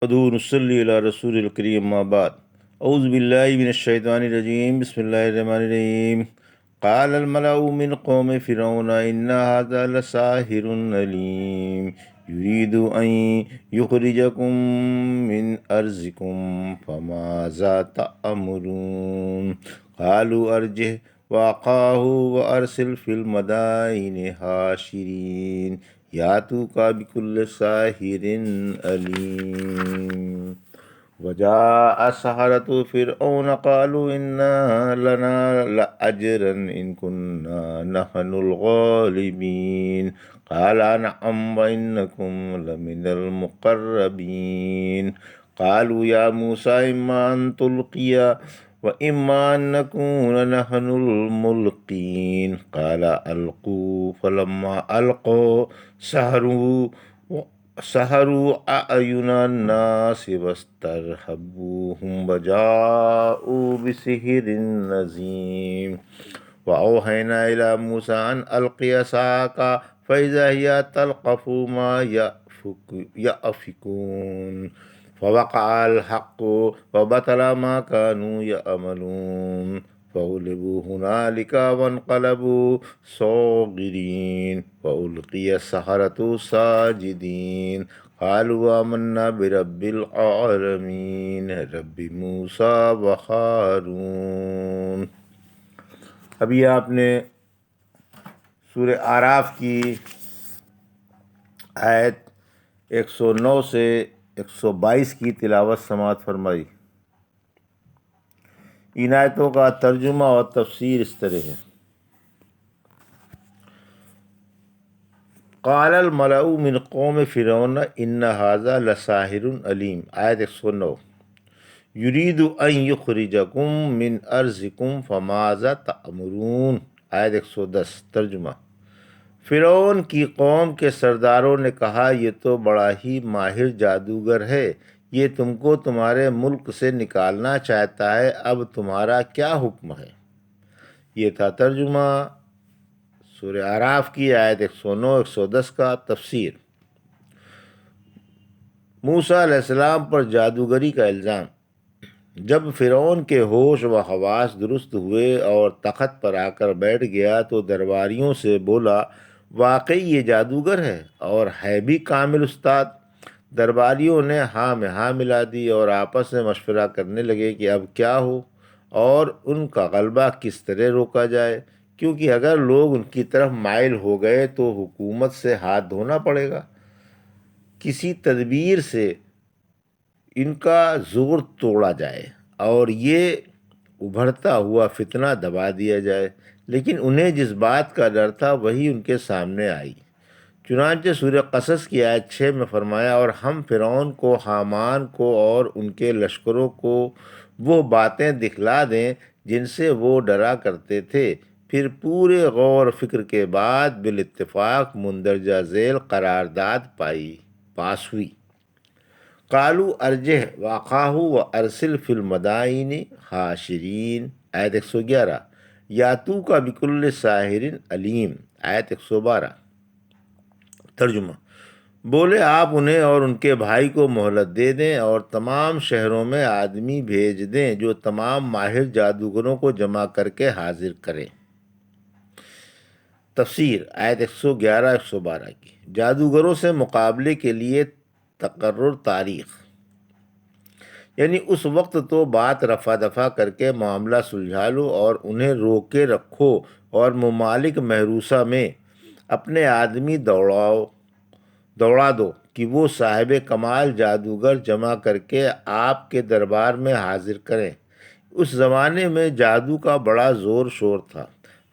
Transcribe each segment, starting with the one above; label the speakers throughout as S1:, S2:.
S1: ادعو نصلی علی رسول الکریم اما بعد اعوذ باللہ من الشیطان الرجیم بسم اللہ الرحمن الرحیم قال الملأ من قوم فرعون ان هذا لساحر علیم یرید ان یخرجکم من ارضکم فماذا تأمرون قالوا ارجه واخاه وارسل فی المدائن حاشرین یاتوک بکل ساحر علیم وجاء السحرة فرعون قالوا إن لنا لأجرا إن كنا نحن الغالبين قال نعم وإنكم لمن المقربين قالوا يا موسى إما أن تلقي وإما أن نكون نحن الملقين قال ألقوا فلما ألقوا سحروا أعين الناس واسترهبوهم وجاءوا بسحر عظيم وأوحينا إلى موسى أن ألقي عصاك فإذا هي تلقف ما يأفكون فوقع الحق وبطل ما كانوا يأملون فغلبوا هنالك وانقلبوا صاغرين وألقي السحرة ساجدين قالوا آمنا برب العالمين رب موسى وهارون۔ ابھی آپ نے سورہ اعراف کی آیت 109 سے 122 کی تلاوت سماعت فرمائی۔ ان آیتوں کا ترجمہ اور تفسیر اس طرح ہے۔ قال الملأ من قوم فرعون ان هذا لساحر علیم، آیت 109۔ یرید ان یخرجکم من ارضکم فماذا تأمرون، آیت 110۔ ترجمہ: فرعون کی قوم کے سرداروں نے کہا یہ تو بڑا ہی ماہر جادوگر ہے، یہ تم کو تمہارے ملک سے نکالنا چاہتا ہے، اب تمہارا کیا حکم ہے؟ یہ تھا ترجمہ سورہ اعراف کی آیت 109-110 کا تفسیر۔ موسیٰ علیہ السلام پر جادوگری کا الزام۔ جب فرعون کے ہوش و حواس درست ہوئے اور تخت پر آ کر بیٹھ گیا تو درباریوں سے بولا واقعی یہ جادوگر ہے اور ہے بھی کامل استاد۔ درباریوں نے ہاں میں ہاں ملا دی اور آپس میں مشورہ کرنے لگے کہ اب کیا ہو اور ان کا غلبہ کس طرح روکا جائے، کیونکہ اگر لوگ ان کی طرف مائل ہو گئے تو حکومت سے ہاتھ دھونا پڑے گا۔ کسی تدبیر سے ان کا زور توڑا جائے اور یہ ابھرتا ہوا فتنہ دبا دیا جائے، لیکن انہیں جس بات کا ڈر تھا وہی ان کے سامنے آئی۔ چنانچہ سورہ قصص کی آیت 6 میں فرمایا اور ہم فرعون کو، حامان کو اور ان کے لشکروں کو وہ باتیں دکھلا دیں جن سے وہ ڈرا کرتے تھے، پھر پورے غور و فکر کے بعد بالاتفاق مندرجہ ذیل قرارداد پاس ہوئی۔ قالوا ارجہ واخاہ وارسل فی المدائن حاشرین، آیت 111۔ یاتوک بکل ساحر علیم، آیت 112۔ ترجمہ: بولے آپ انہیں اور ان کے بھائی کو مہلت دے دیں اور تمام شہروں میں آدمی بھیج دیں جو تمام ماہر جادوگروں کو جمع کر کے حاضر کریں۔ تفسیر آیت 111-112 کی۔ جادوگروں سے مقابلے کے لیے تقرر تاریخ، یعنی اس وقت تو بات رفع دفع کر کے معاملہ سلجھا لو اور انہیں روکے رکھو اور ممالک محروسہ میں اپنے آدمی دوڑا دو کہ وہ صاحب کمال جادوگر جمع کر کے آپ کے دربار میں حاضر کریں۔ اس زمانے میں جادو کا بڑا زور شور تھا،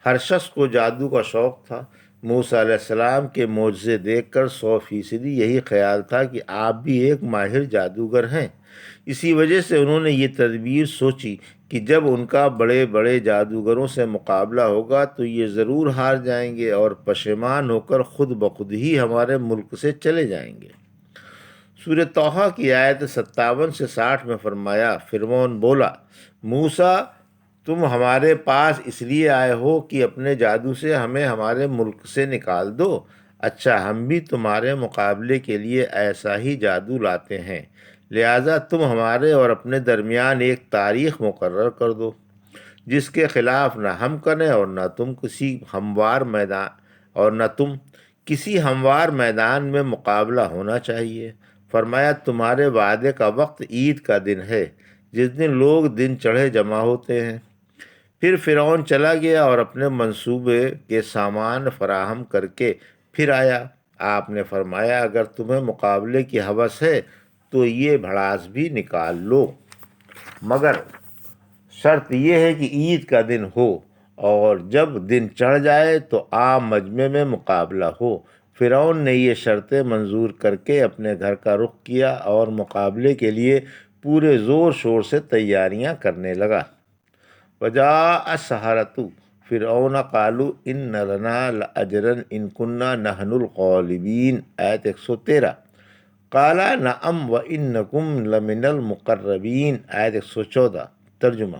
S1: ہر شخص کو جادو کا شوق تھا۔ موسیٰ علیہ السلام کے معجزے دیکھ کر 100% یہی خیال تھا کہ آپ بھی ایک ماہر جادوگر ہیں۔ اسی وجہ سے انہوں نے یہ تدبیر سوچی کہ جب ان کا بڑے بڑے جادوگروں سے مقابلہ ہوگا تو یہ ضرور ہار جائیں گے اور پشیمان ہو کر خود بخود ہی ہمارے ملک سے چلے جائیں گے۔ سورہ طٰہٰ کی آیت 57 سے 60 میں فرمایا فرعون بولا موسیٰ تم ہمارے پاس اس لیے آئے ہو کہ اپنے جادو سے ہمیں ہمارے ملک سے نکال دو؟ اچھا ہم بھی تمہارے مقابلے کے لیے ایسا ہی جادو لاتے ہیں، لہٰذا تم ہمارے اور اپنے درمیان ایک تاریخ مقرر کر دو جس کے خلاف نہ ہم کریں اور نہ تم کسی ہموار میدان میں مقابلہ ہونا چاہیے۔ فرمایا تمہارے وعدے کا وقت عید کا دن ہے جس دن لوگ دن چڑھے جمع ہوتے ہیں۔ پھر فرعون چلا گیا اور اپنے منصوبے کے سامان فراہم کر کے پھر آیا۔ آپ نے فرمایا اگر تمہیں مقابلے کی ہوس ہے تو یہ بھڑاس بھی نکال لو، مگر شرط یہ ہے کہ عید کا دن ہو اور جب دن چڑھ جائے تو عام مجمع میں مقابلہ ہو۔ فرعون نے یہ شرطیں منظور کر کے اپنے گھر کا رخ کیا اور مقابلے کے لیے پورے زور شور سے تیاریاں کرنے لگا۔ وجاء السحرۃ فرعون قالوا ان لنا لاجرا ان كنا نحن الغالبین، آیت 113۔ قال نعم وانکم لمن المقربین، آیت 114۔ ترجمہ: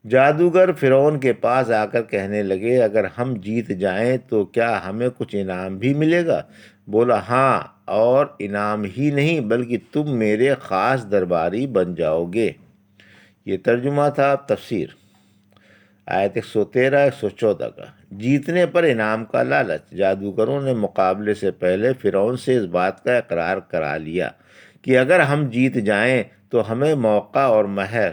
S1: جادوگر فرعون کے پاس آ کر کہنے لگے اگر ہم جیت جائیں تو کیا ہمیں کچھ انعام بھی ملے گا؟ بولا ہاں، اور انعام ہی نہیں بلکہ تم میرے خاص درباری بن جاؤ گے۔ یہ ترجمہ تھا۔ تفسیر: آیت 113 114 کا جیتنے پر انعام کا لالچ۔ جادوگروں نے مقابلے سے پہلے فرعون سے اس بات کا اقرار کرا لیا کہ اگر ہم جیت جائیں تو ہمیں موقع اور مہر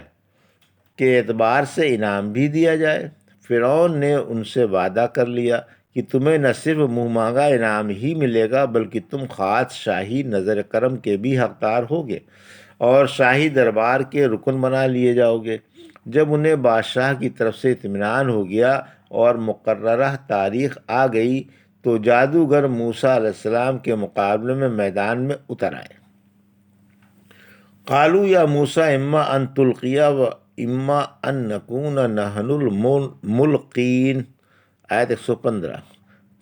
S1: کے اعتبار سے انعام بھی دیا جائے۔ فرعون نے ان سے وعدہ کر لیا کہ تمہیں نہ صرف منہ مانگا انعام ہی ملے گا بلکہ تم خاص شاہی نظر کرم کے بھی حقدار ہوگے اور شاہی دربار کے رکن بنا لیے جاؤ گے۔ جب انہیں بادشاہ کی طرف سے اطمینان ہو گیا اور مقررہ تاریخ آ گئی تو جادوگر موسیٰ علیہ السلام کے مقابلے میں میدان میں اتر آئے۔ قالوا یا موسیٰ اما ان تلقی و اما ان نکون نحن الملقین، آیت 115۔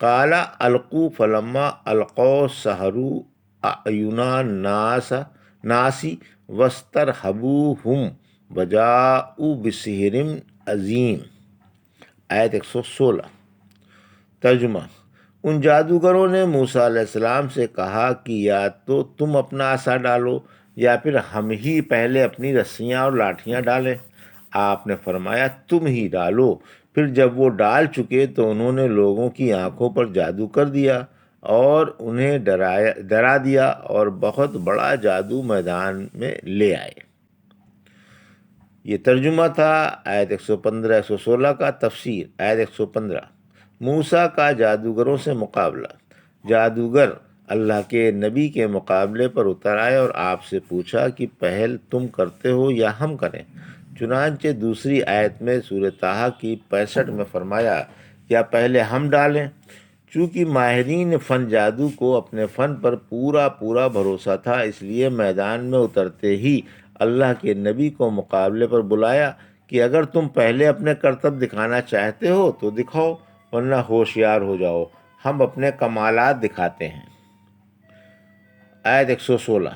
S1: قال القوا فلما القوا السحروا اعین الناس واسترہبوہم وجاءوا بسحر عظیم، آیت 116۔ ترجمہ: ان جادوگروں نے موسیٰ علیہ السلام سے کہا کہ یا تو تم اپنا عصا ڈالو یا پھر ہم ہی پہلے اپنی رسیاں اور لاٹھیاں ڈالیں۔ آپ نے فرمایا تم ہی ڈالو۔ پھر جب وہ ڈال چکے تو انہوں نے لوگوں کی آنکھوں پر جادو کر دیا اور انہیں ڈرا دیا اور بہت بڑا جادو میدان میں لے آئے۔ یہ ترجمہ تھا۔ آیت 115 116 کا تفسیر۔ آیت 115: موسیٰ کا جادوگروں سے مقابلہ۔ جادوگر اللہ کے نبی کے مقابلے پر اتر آئے اور آپ سے پوچھا کہ پہل تم کرتے ہو یا ہم کریں؟ چنانچہ دوسری آیت میں سورہ طٰہٰ کی 65 میں فرمایا یا پہلے ہم ڈالیں۔ چونکہ ماہرین فن جادو کو اپنے فن پر پورا بھروسہ تھا، اس لیے میدان میں اترتے ہی اللہ کے نبی کو مقابلے پر بلایا کہ اگر تم پہلے اپنے کرتب دکھانا چاہتے ہو تو دکھاؤ ورنہ ہوشیار ہو جاؤ، ہم اپنے کمالات دکھاتے ہیں۔ آیت 116: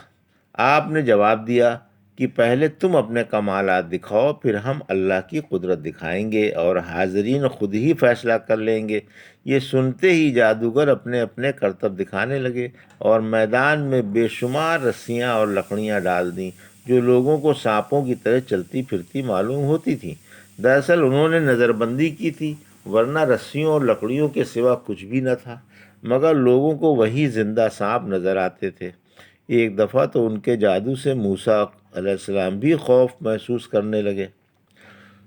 S1: آپ نے جواب دیا کہ پہلے تم اپنے کمالات دکھاؤ پھر ہم اللہ کی قدرت دکھائیں گے اور حاضرین خود ہی فیصلہ کر لیں گے۔ یہ سنتے ہی جادوگر اپنے اپنے کرتب دکھانے لگے اور میدان میں بے شمار رسیاں اور لکڑیاں ڈال دیں جو لوگوں کو سانپوں کی طرح چلتی پھرتی معلوم ہوتی تھیں۔ دراصل انہوں نے نظر بندی کی تھی، ورنہ رسیوں اور لکڑیوں کے سوا کچھ بھی نہ تھا، مگر لوگوں کو وہی زندہ سانپ نظر آتے تھے۔ ایک دفعہ تو ان کے جادو سے موسیٰ علیہ السلام بھی خوف محسوس کرنے لگے۔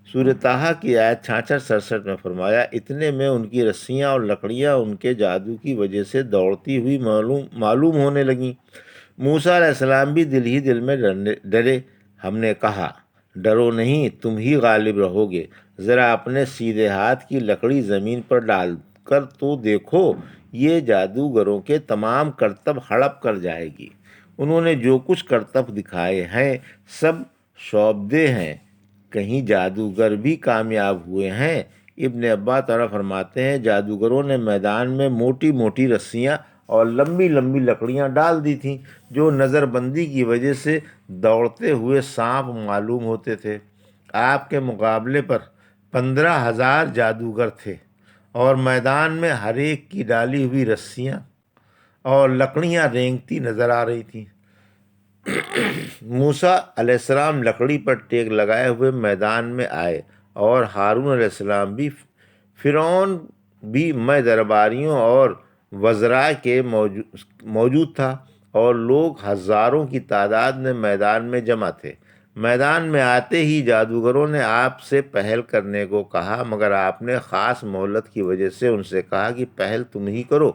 S1: سورہ طٰہٰ کی آیت 66 67 میں فرمایا اتنے میں ان کی رسیاں اور لکڑیاں ان کے جادو کی وجہ سے دوڑتی ہوئی معلوم ہونے لگیں۔ موسیٰ علیہ السلام بھی دل ہی دل میں ڈرے۔ ہم نے کہا ڈرو نہیں، تم ہی غالب رہو گے، ذرا اپنے سیدھے ہاتھ کی لکڑی زمین پر ڈال کر تو دیکھو، یہ جادوگروں کے تمام کرتب ہڑپ کر جائے گی۔ انہوں نے جو کچھ کرتب دکھائے ہیں سب شعبدے ہیں، کہیں جادوگر بھی کامیاب ہوئے ہیں؟ ابن عباس فرماتے ہیں جادوگروں نے میدان میں موٹی موٹی رسیاں اور لمبی لمبی لکڑیاں ڈال دی تھیں جو نظر بندی کی وجہ سے دوڑتے ہوئے سانپ معلوم ہوتے تھے۔ آپ کے مقابلے پر 15,000 جادوگر تھے اور میدان میں ہر ایک کی ڈالی ہوئی رسیاں اور لکڑیاں رینگتی نظر آ رہی تھیں۔ موسیٰ علیہ السلام لکڑی پر ٹیک لگائے ہوئے میدان میں آئے، اور ہارون علیہ السلام بھی۔ فرعون بھی میں درباریوں اور وزراء کے موجود تھا، اور لوگ ہزاروں کی تعداد میں میدان میں جمع تھے۔ میدان میں آتے ہی جادوگروں نے آپ سے پہل کرنے کو کہا، مگر آپ نے خاص مہلت کی وجہ سے ان سے کہا کہ پہل تم ہی کرو۔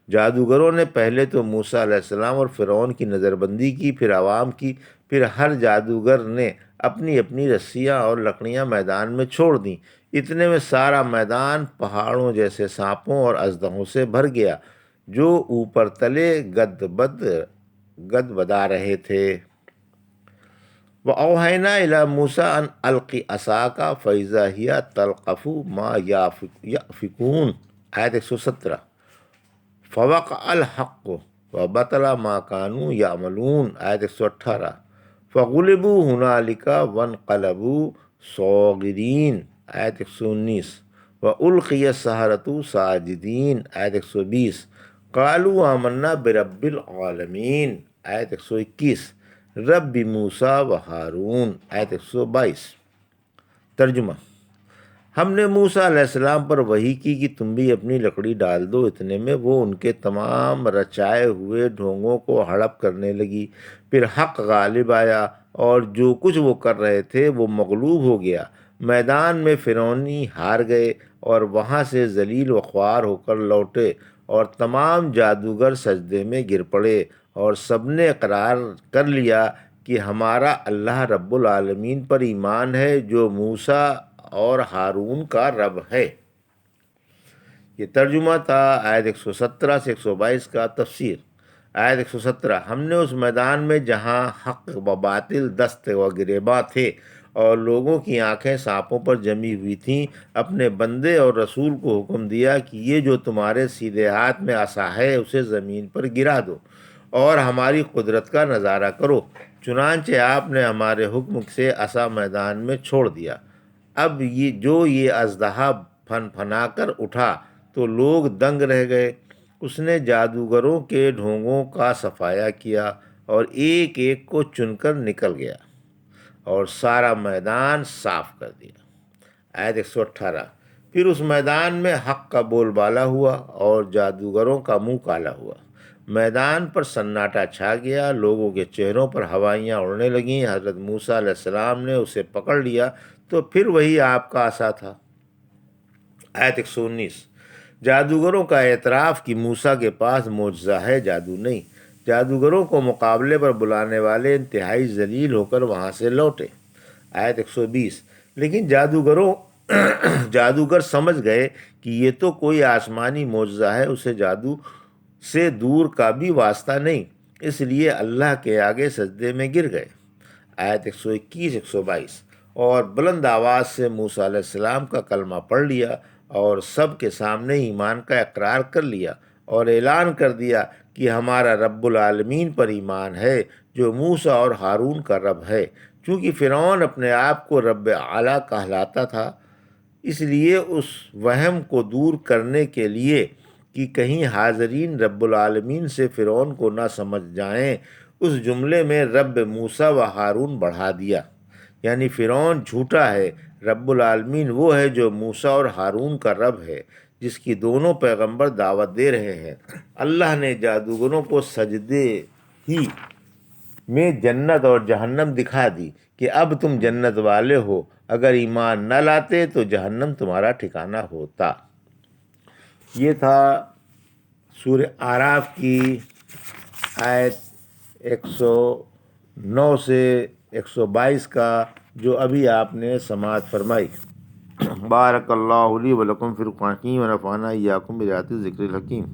S1: جادوگروں نے پہلے تو موسیٰ علیہ السلام اور فرعون کی نظر بندی کی، پھر عوام کی، پھر ہر جادوگر نے اپنی اپنی رسیاں اور لکڑیاں میدان میں چھوڑ دیں۔ اتنے میں سارا میدان پہاڑوں جیسے سانپوں اور اژدہوں سے بھر گیا، جو اوپر تلے گد بدا رہے تھے۔ وَأَوْحَيْنَا إِلَى مُوسَىٰ أَنْ أَلْقِ عَصَاكَ فَإِذَا هِيَ تَلْقَفُ مَا يَأْفِكُونَ، آیت 117۔ فَوَقَعَ الْحَقُّ وَبَطَلَ مَا كَانُوا يَعْمَلُونَ، آیت 118۔ فَغُلِبُوا هُنَالِكَ وَانقَلَبُوا صَاغِرِينَ، آیت 119۔ وَأُلْقِيَ السَّحَرَةُ سَاجِدِينَ، آیت 120۔ قَالُوا آمَنَّا بِرَبِّ الْعَالَمِينَ، آیت 121۔ رب موسیٰ و ہارون، آیت 122۔ ترجمہ: ہم نے موسیٰ علیہ السلام پر وحی کی کہ تم بھی اپنی لکڑی ڈال دو۔ اتنے میں وہ ان کے تمام رچائے ہوئے ڈھونگوں کو ہڑپ کرنے لگی۔ پھر حق غالب آیا، اور جو کچھ وہ کر رہے تھے وہ مغلوب ہو گیا۔ میدان میں فرعونی ہار گئے اور وہاں سے ذلیل و خوار ہو کر لوٹے، اور تمام جادوگر سجدے میں گر پڑے، اور سب نے اقرار کر لیا کہ ہمارا اللہ رب العالمین پر ایمان ہے، جو موسیٰ اور ہارون کا رب ہے۔ یہ ترجمہ تھا آیت 117 سے 122 کا۔ تفسیر: آیت 117، ہم نے اس میدان میں جہاں حق و باطل دست و گریباں تھے، اور لوگوں کی آنکھیں سانپوں پر جمی ہوئی تھیں، اپنے بندے اور رسول کو حکم دیا کہ یہ جو تمہارے سیدھے ہاتھ میں عصا ہے اسے زمین پر گرا دو، اور ہماری قدرت کا نظارہ کرو۔ چنانچہ آپ نے ہمارے حکم سے عصا میدان میں چھوڑ دیا۔ اب یہ اژدہا پھن پھنا کر اٹھا تو لوگ دنگ رہ گئے۔ اس نے جادوگروں کے ڈھونگوں کا صفایا کیا، اور ایک ایک کو چن کر نکل گیا، اور سارا میدان صاف کر دیا۔ آیت 118، پھر اس میدان میں حق کا بول بالا ہوا، اور جادوگروں کا منہ کالا ہوا۔ میدان پر سناٹا چھا گیا، لوگوں کے چہروں پر ہوائیاں اڑنے لگیں۔ حضرت موسیٰ علیہ السلام نے اسے پکڑ لیا، تو پھر وہی آپ کا عصا تھا۔ آیت 119، جادوگروں کا اعتراف کہ موسیٰ کے پاس معجزہ ہے، جادو نہیں۔ جادوگروں کو مقابلے پر بلانے والے انتہائی ذلیل ہو کر وہاں سے لوٹے۔ آیت 120، لیکن جادوگر سمجھ گئے کہ یہ تو کوئی آسمانی معجزہ ہے، اسے جادو سے دور کا بھی واسطہ نہیں، اس لیے اللہ کے آگے سجدے میں گر گئے۔ آیت 121 122، اور بلند آواز سے موسیٰ علیہ السلام کا کلمہ پڑھ لیا، اور سب کے سامنے ایمان کا اقرار کر لیا، اور اعلان کر دیا کہ ہمارا رب العالمین پر ایمان ہے، جو موسیٰ اور ہارون کا رب ہے۔ چونکہ فرعون اپنے آپ کو رب اعلیٰ کہلاتا تھا، اس لیے اس وہم کو دور کرنے کے لیے کہ کہیں حاضرین رب العالمین سے فرعون کو نہ سمجھ جائیں، اس جملے میں رب موسیٰ و ہارون بڑھا دیا، یعنی فرعون جھوٹا ہے، رب العالمین وہ ہے جو موسیٰ اور ہارون کا رب ہے، جس کی دونوں پیغمبر دعوت دے رہے ہیں۔ اللہ نے جادوگروں کو سجدے ہی میں جنت اور جہنم دکھا دی کہ اب تم جنت والے ہو، اگر ایمان نہ لاتے تو جہنم تمہارا ٹھکانہ ہوتا۔ یہ تھا سورہ اعراف کی آیت 109 سے 122 کا، جو ابھی آپ نے سماعت فرمائی۔ بارک اللہ لی و لکم فی القرآن الحکیم و نفعنی ایاکم بآیات الذکر الحکیم۔